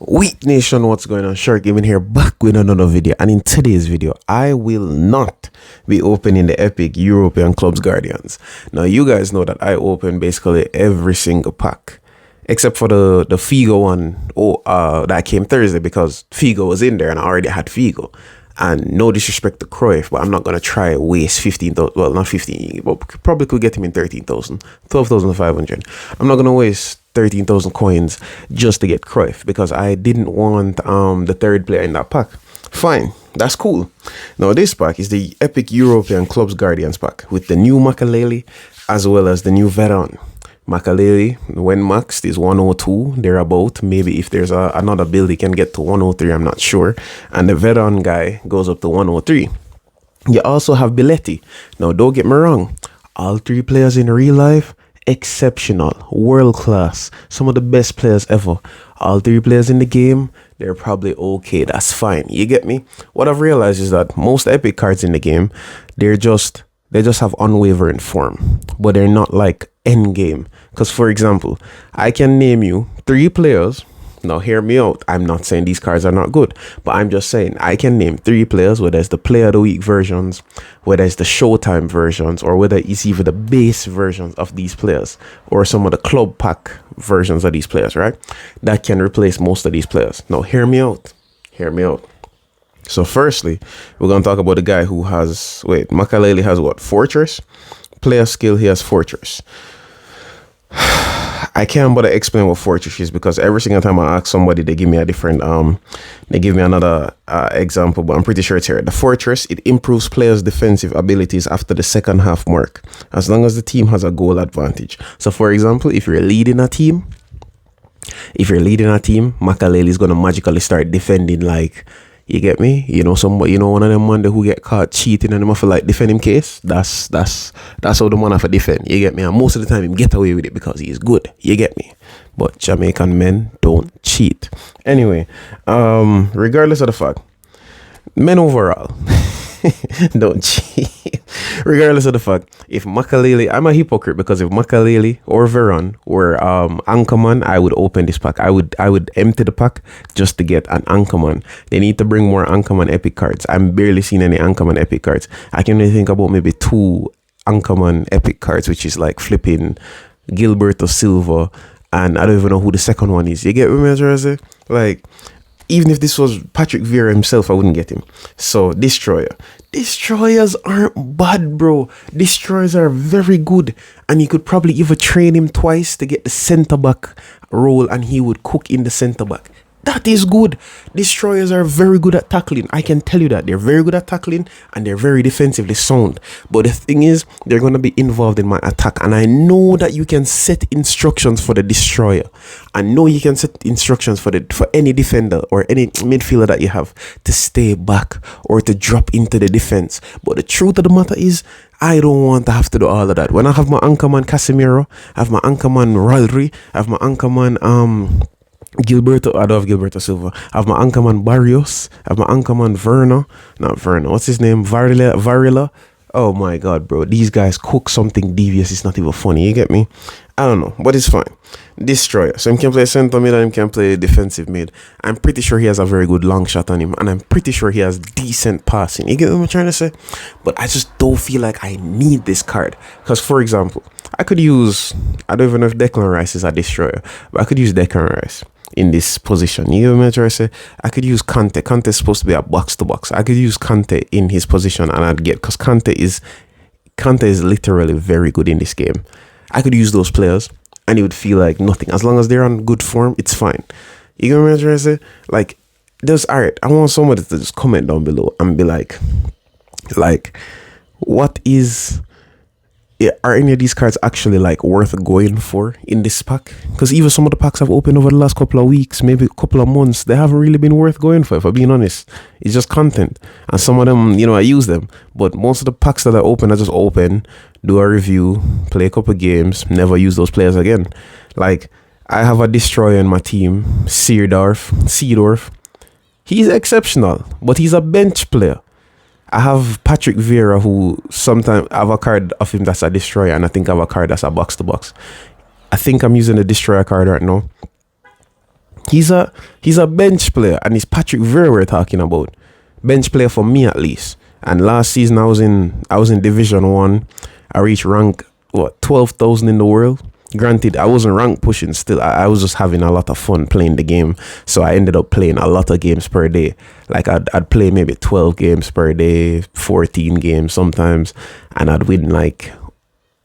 Wheat Nation, what's going on? Shark Gaming here, back with another video. And in today's video, I will not be opening the epic European Clubs Guardians. Now, you guys know that I open basically every single pack, except for the Figo one that came Thursday, because Figo was in there and I already had Figo. And no disrespect to Cruyff, but I'm not going to try waste 15,000, well, not 15, but probably could get him in 13,000, 12,500. I'm not going to waste 13,000 coins just to get Cruyff, because I didn't want the third player in that pack. Fine, that's cool. Now, this pack is the Epic European Clubs Guardians pack with the new Makaleli as well as the new Veron. Makaleli, when maxed, is 102, thereabout. Maybe if there's another build, he can get to 103, I'm not sure. And the Veron guy goes up to 103. You also have Belletti. Now, don't get me wrong. All three players in real life, exceptional, world class, some of the best players ever. All three players in the game, they're probably okay, that's fine. You get me? What I've realized is that most epic cards in the game, they just have unwavering form, but they're not like end game. Because for example, I can name you three players. Now hear me out, I'm not saying these cards are not good, but I'm just saying I can name three players, whether it's the player of the week versions, whether it's the showtime versions, or whether it's even the base versions of these players, or some of the club pack versions of these players, right? That can replace most of these players. Now hear me out. So firstly, we're going to talk about the guy who has, Makaleli has what? Fortress? Player skill, he has Fortress. I can't bother explain what Fortress is, because every single time I ask somebody, they give me a different, they give me another example, but I'm pretty sure it's here. The Fortress, it improves players' defensive abilities after the second half mark, as long as the team has a goal advantage. So for example, if you're leading a team, Makaleli is going to magically start defending, like, you get me? You know, one of them man who get caught cheating and them have to like defend him case. That's how the man have to defend. You get me? And most of the time him get away with it because he is good. You get me? But Jamaican men don't cheat. Anyway, regardless of the fact, men overall don't cheat. Regardless of the fact, if Makaleli, I'm a hypocrite, because if Makaleli or Veron were Anchorman, I would open this pack. I would empty the pack just to get an Anchorman. They need to bring more Anchorman epic cards. I'm barely seeing any Anchorman epic cards. I can only think about maybe two Anchorman epic cards, which is like flipping Gilberto Silva, and I don't even know who the second one is. You get me, Jersey? Like, even if this was Patrick Vieira himself, I wouldn't get him. So, Destroyers aren't bad, bro. Destroyers are very good. And you could probably even train him twice to get the centre-back role, and he would cook in the centre-back. That is good. Destroyers are very good at tackling. I can tell you that. They're very good at tackling, and they're very defensively sound. But the thing is, they're going to be involved in my attack. And I know that you can set instructions for the Destroyer. I know you can set instructions for any defender or any midfielder that you have to stay back or to drop into the defense. But the truth of the matter is, I don't want to have to do all of that. When I have my Anchorman Casemiro, I have my Anchorman Rodri, I have my Anchorman Gilberto, I don't have Gilberto Silva. I have my Anchorman Barrios. I have my Anchorman what's his name? Varela. Oh my god, bro. These guys cook something devious. It's not even funny. You get me? I don't know, but it's fine. Destroyer. So he can play center mid and he can play defensive mid. I'm pretty sure he has a very good long shot on him, and I'm pretty sure he has decent passing. You get what I'm trying to say? But I just don't feel like I need this card. Because, for example, I could use, I don't even know if Declan Rice is a Destroyer, but I could use Declan Rice in this position. You know what I'm trying to say? I could use Kante. Kante is supposed to be a box to box. I could use Kante in his position, and I'd get, because Kante is literally very good in this game. I could use those players and it would feel like nothing. As long as they're on good form, it's fine. You know what I'm trying to say? Like, alright, I want somebody to just comment down below and be like, what is, are any of these cards actually like worth going for in this pack? Because even some of the packs I've opened over the last couple of weeks, maybe a couple of months, they haven't really been worth going for, if I'm being honest. It's just content. And some of them, I use them. But most of the packs that I just open, do a review, play a couple games, never use those players again. Like, I have a Destroyer in my team, Seedorf. He's exceptional, but he's a bench player. I have Patrick Vieira, who sometimes I have a card of him that's a Destroyer, and I think I have a card that's a box to box. I think I'm using the Destroyer card right now. He's a bench player, and it's Patrick Vieira we're talking about. Bench player for me at least. And last season I was in Division 1. I reached rank 12,000 in the world. Granted, I wasn't rank pushing still. I was just having a lot of fun playing the game. So I ended up playing a lot of games per day. Like I'd play maybe 12 games per day, 14 games sometimes, and I'd win like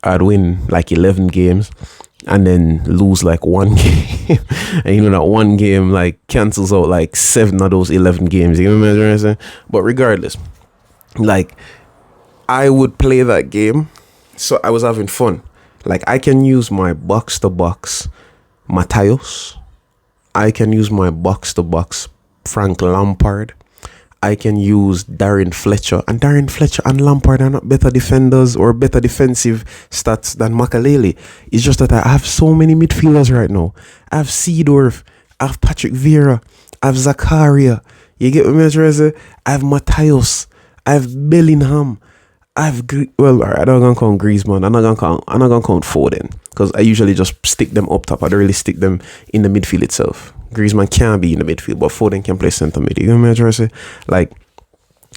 11 games and then lose like one game. And that one game like cancels out like 7 of those 11 games. You know what I'm saying? But regardless, like I would play that game, so I was having fun. Like I can use my box to box Matthias. I can use my box to box Frank Lampard. I can use Darren Fletcher, and Lampard are not better defenders or better defensive stats than Makalele. It's just that I have so many midfielders right now. I have Seedorf, I have Patrick Vieira, I have Zakaria. You get me, I have Matthias, I have Bellingham, I have I'm not gonna count Griezmann. I'm not gonna count Foden, because I usually just stick them up top. I don't really stick them in the midfield itself. Griezmann can be in the midfield, but Foden can play centre mid. You know what I'm saying? Like,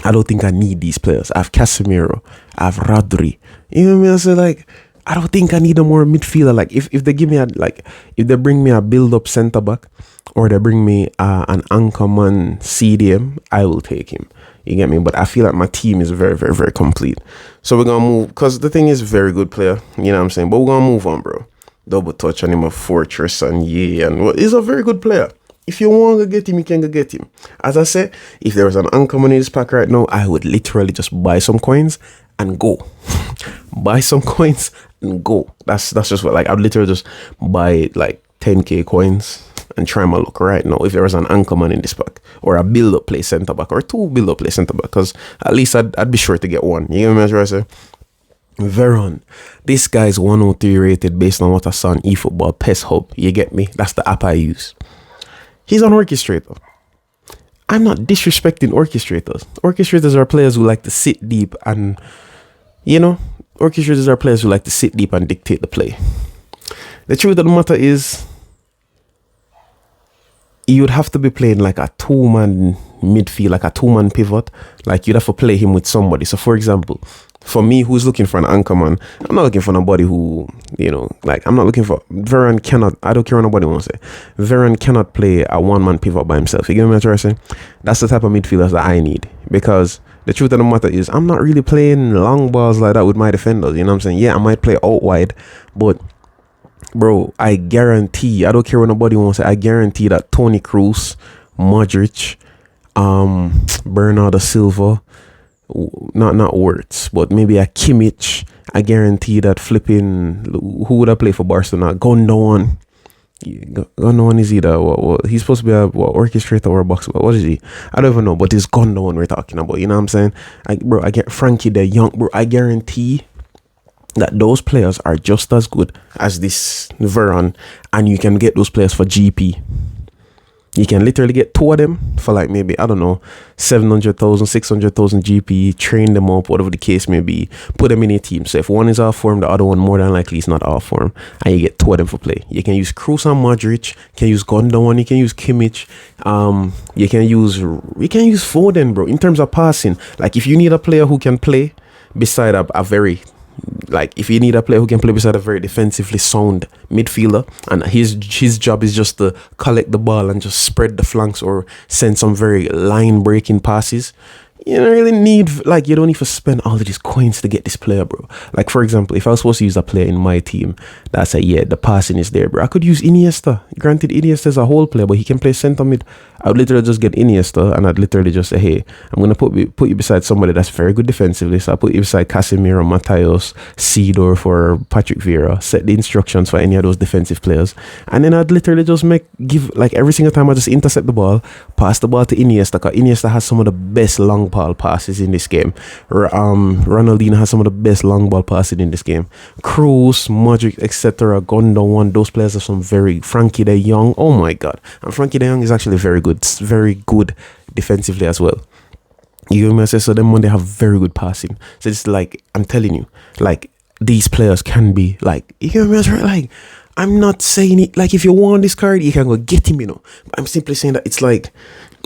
I don't think I need these players. I have Casemiro, I have Rodri. You know what I'm saying? Like, I don't think I need a more midfielder. Like, if they give me if they bring me a build up centre back, or they bring me an anchorman CDM, I will take him. You get me? But I feel like my team is very, very, very complete. So we're going to move, because the thing is, very good player. You know what I'm saying? But we're going to move on, bro. Double touch on him, a fortress, and he's a very good player. If you want to get him, you can go get him. As I said, if there was an uncommon in this pack right now, I would literally just buy some coins and go. Buy some coins and go. That's just what, like, I'd literally just buy like 10k coins and try my luck right now if there was an anchorman in this pack, or a build-up play centre back, or 2 build-up play centre back, because at least I'd be sure to get one. You know what I'm saying? Veron, this guy's 103 rated based on what I saw on eFootball PES Hub. You get me? That's the app I use. He's an orchestrator. I'm not disrespecting orchestrators. Orchestrators are players who like to sit deep and, orchestrators are players who like to sit deep and dictate the play. The truth of the matter is, you would have to be playing like a 2-man midfield, like a 2-man pivot. Like, you'd have to play him with somebody. So, for example, for me, who's looking for an anchorman, I'm not looking for nobody who, I'm not looking for, Veron cannot, I don't care what nobody wants to say, Veron cannot play a 1-man pivot by himself. You get what I'm saying? That's the type of midfielders that I need, because the truth of the matter is, I'm not really playing long balls like that with my defenders. You know what I'm saying? Yeah, I might play out wide, but bro, I guarantee, I don't care what nobody wants to say, I guarantee that Toni Kroos, Modric, Bernardo Silva, not Wirtz, but maybe a Kimmich, I guarantee that flipping, who would I play for Barcelona? Gundogan. Gundogan is either, he's supposed to be a orchestrator or a boxer, but what is he? I don't even know, but it's Gundogan we're talking about, you know what I'm saying? I get Frankie the Young, bro, I guarantee that those players are just as good as this Veron, and you can get those players for GP. You can literally get 2 of them for like maybe, I don't know, 700,000, 600,000 GP, train them up, whatever the case may be, put them in a team. So if one is off form, the other one more than likely is not off form, and you get 2 of them for play. You can use Kroos and Modric, you can use Gundogan, you can use Kimmich, you can use Foden, bro. In terms of passing, like if you need a player who can play beside a very, like if you need a player who can play beside a very defensively sound midfielder, and his job is just to collect the ball and just spread the flanks or send some very line breaking passes, you don't really need, like, you don't need to spend all of these coins to get this player, bro. Like, for example, if I was supposed to use a player in my team that's the passing is there, bro, I could use Iniesta. Granted, Iniesta is a whole player, but he can play centre mid. I would literally just get Iniesta, and I'd literally just say, hey, I'm going to put you beside somebody that's very good defensively. So I put you beside Casemiro, Matthias, Seedorf, or Patrick Vieira, set the instructions for any of those defensive players. And then I'd literally just give, like, every single time I just intercept the ball, pass the ball to Iniesta, because Iniesta has some of the best long ball passes in this game. Ronaldinho has some of the best long ball passes in this game. Kroos, Modric, etc. Gundogan, those players are some very, Frankie de Jong, oh my god. And Frankie de Jong is actually very good defensively as well. You know what I'm saying? So them when they have very good passing. So it's like, I'm telling you, like, these players can be like, you know what I'm saying? Like, I'm not saying it like if you want this card, you can go get him, you know. I'm simply saying that it's like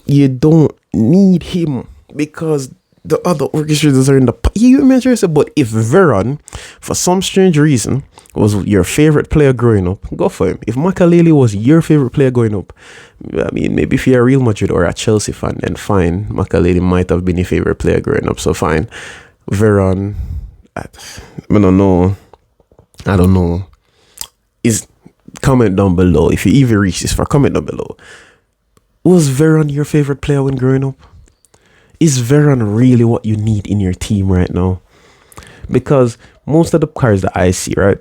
you don't need him because the other orchestrators are in the you measure yourself. But if Veron, for some strange reason, was your favorite player growing up, go for him. If Makaleli was your favorite player growing up, I mean, maybe if you're a Real Madrid or a Chelsea fan, then fine. Makaleli might have been your favorite player growing up, so fine. Veron, I don't know. I don't know. Is comment down below if you even reach this far. Comment down below. Was Veron your favorite player when growing up? Is Veron really what you need in your team right now? Because most of the cards that I see, right,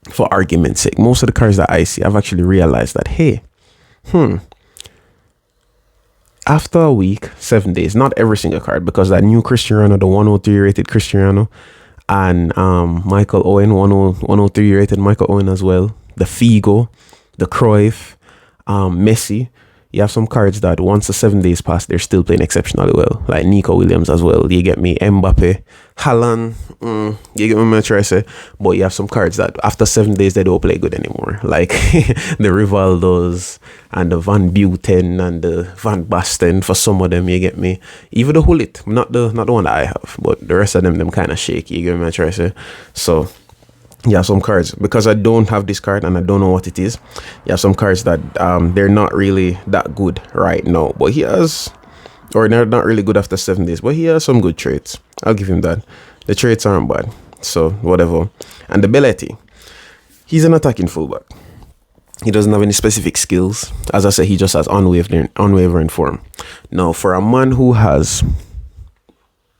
for argument's sake, most of the cards that I see, I've actually realized that, hey, after a week, 7 days, not every single card, because that new Cristiano, the 103 rated Cristiano, and Michael Owen, 103 rated Michael Owen as well, the Figo, the Cruyff, Messi. You have some cards that once the 7 days pass, they're still playing exceptionally well, like Nico Williams as well. You get me? Mbappe, Haaland, you get me? I'm trying to say, but you have some cards that after 7 days they don't play good anymore, like the Rivaldos and the Van Buten and the Van Basten. For some of them, you get me? Even the Hullet, not the one that I have, but the rest of them kind of shaky. You get me? I'm trying to say, so. Yeah, some cards, because I don't have this card and I don't know what it is. Yeah, some cards that they're not really that good right now, but he has, or they're not really good after 7 days, but he has some good traits. I'll give him that. The traits aren't bad, so whatever. And the ability, he's an attacking fullback. He doesn't have any specific skills. As I said, he just has unwavering form. Now, for a man who has,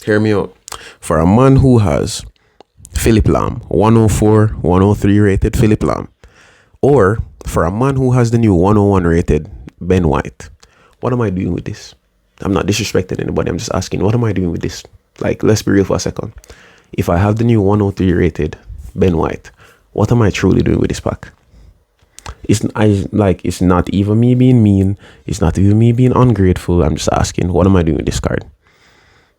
hear me out, for a man who has Philip Lam, 104, 103 rated Philip Lam, or for a man who has the new 101 rated Ben White, what am I doing with this? I'm not disrespecting anybody, I'm just asking, what am I doing with this? Like, let's be real for a second. If I have the new 103 rated Ben White, what am I truly doing with this pack? It's not even me being mean, it's not even me being ungrateful. I'm just asking, what am I doing with this card?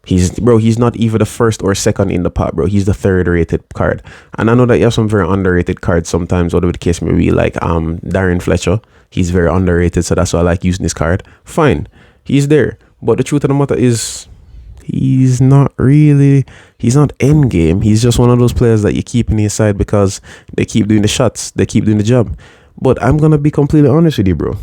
He's not even the first or second in the pot, bro. He's the third rated card. And I know that you have some very underrated cards sometimes, whatever the case may be, like Darren Fletcher. He's very underrated, so that's why I like using this card. Fine, he's there. But the truth of the matter is, he's not end game. He's just one of those players that you keep in your side because they keep doing the shots, they keep doing the job. But I'm gonna be completely honest with you, bro.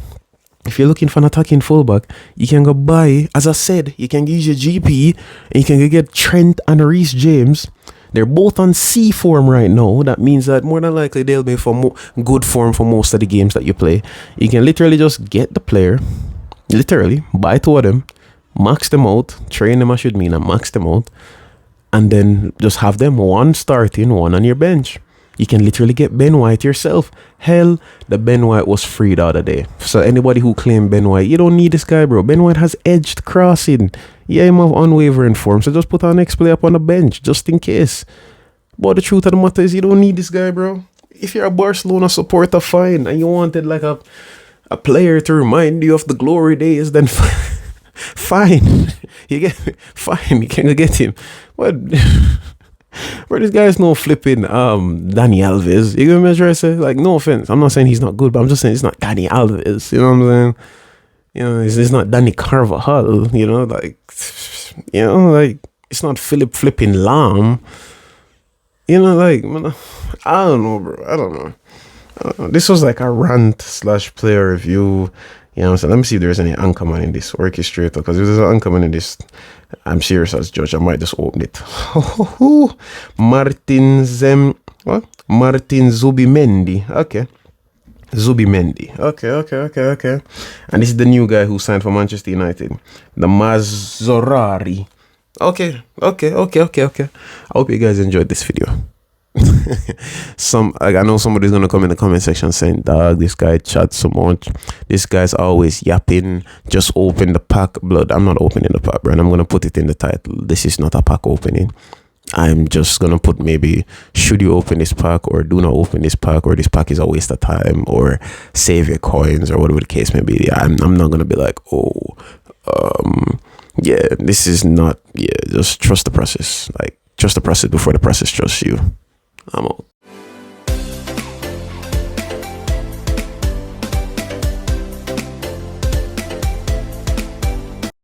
If you're looking for an attacking fullback, you can go buy, as I said, you can use your GP and you can go get Trent and Reece James. They're both on C form right now. That means that more than likely they'll be for good form for most of the games that you play. You can literally just get the player, literally buy two of them, max them out, train them, and max them out, and then just have them one starting, one on your bench. You can literally get Ben White yourself. Hell, the Ben White was free the other day. So anybody who claimed Ben White, you don't need this guy, bro. Ben White has edged crossing. Yeah, him have unwavering form. So just put our next player up on the bench, just in case. But the truth of the matter is, you don't need this guy, bro. If you're a Barcelona supporter, fine, and you wanted like a player to remind you of the glory days, then fine. You get me? Fine, you can get him. But bro, this guy's no flipping Dani Alves. You gonna measure? I say, like, no offense, I'm not saying he's not good, but I'm just saying it's not Dani Alves. You know what I'm saying? You know, it's not Dani Carvajal. You know, like it's not Philip flipping Lam. You know, like, I don't know, bro. I don't know. This was like a rant / player review. You know what I'm saying? Let me see if there's any uncommon in this orchestrator, because if there's an uncommon in this, I'm serious as judge. I might just open it. Martin Zubimendi. Okay. Zubimendi. Okay. And this is the new guy who signed for Manchester United. The Mazzorari. Okay. I hope you guys enjoyed this video. I know somebody's gonna come in the comment section saying, dog, this guy chats so much, this guy's always yapping, just open the pack. Blood, I'm not opening the pack, bro, and I'm gonna put it in the title. This is not a pack opening. I'm just gonna put maybe, should you open this pack, or do not open this pack, or this pack is a waste of time, or save your coins, or whatever the case may be. I'm not gonna be like, this is not, just trust the process. Like, trust the process before the process trusts you. I'm out.